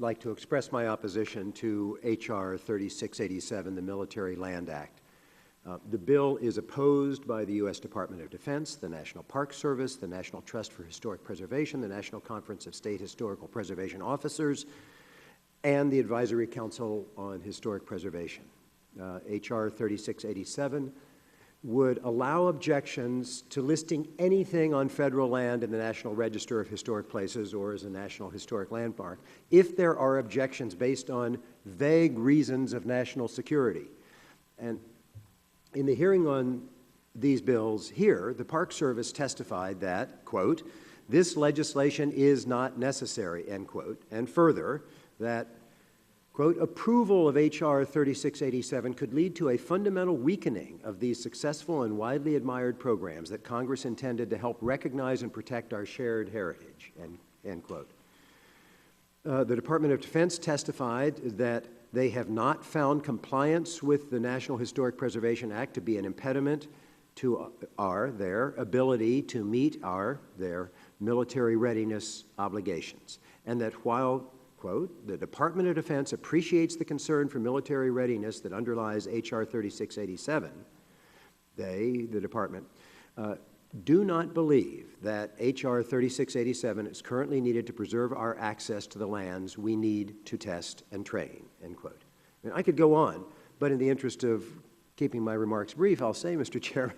like to express my opposition to H.R. 3687, the Military Land Act. The bill is opposed by the U.S. Department of Defense, the National Park Service, the National Trust for Historic Preservation, the National Conference of State Historical Preservation Officers, and the Advisory Council on Historic Preservation. H.R. 3687 would allow objections to listing anything on federal land in the National Register of Historic Places or as a National Historic Landmark if there are objections based on vague reasons of national security. And in the hearing on these bills here, the Park Service testified that, quote, this legislation is not necessary, end quote, and further, that, quote, approval of H.R. 3687 could lead to a fundamental weakening of these successful and widely admired programs that Congress intended to help recognize and protect our shared heritage, end quote. The Department of Defense testified that they have not found compliance with the National Historic Preservation Act to be an impediment to their ability to meet their military readiness obligations, and that while, quote, the Department of Defense appreciates the concern for military readiness that underlies H.R. 3687, the department, do not believe that H.R. 3687 is currently needed to preserve our access to the lands we need to test and train, end quote. And I could go on, but in the interest of keeping my remarks brief, I'll say, Mr. Chair,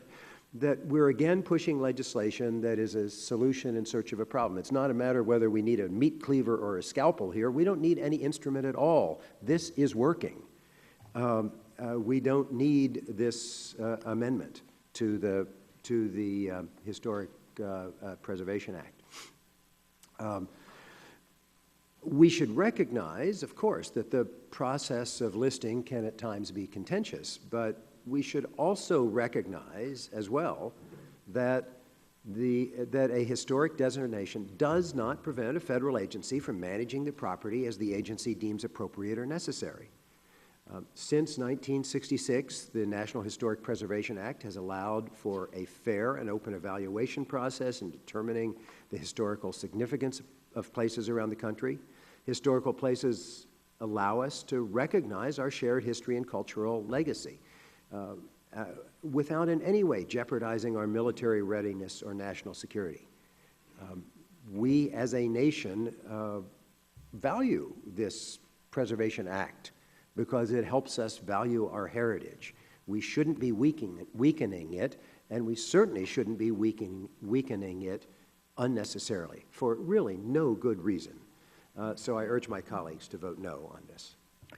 that we're again pushing legislation that is a solution in search of a problem. It's not a matter of whether we need a meat cleaver or a scalpel here. We don't need any instrument at all. This is working. We don't need this amendment to the Historic Preservation Act. We should recognize, of course, that the process of listing can at times be contentious, but we should also recognize as well that a historic designation does not prevent a federal agency from managing the property as the agency deems appropriate or necessary. Since 1966, the National Historic Preservation Act has allowed for a fair and open evaluation process in determining the historical significance of places around the country. Historical places allow us to recognize our shared history and cultural legacy without in any way jeopardizing our military readiness or national security. We as a nation value this Preservation Act because it helps us value our heritage. We shouldn't be weakening it, and we certainly shouldn't be weakening it unnecessarily for really no good reason. So I urge my colleagues to vote no on this.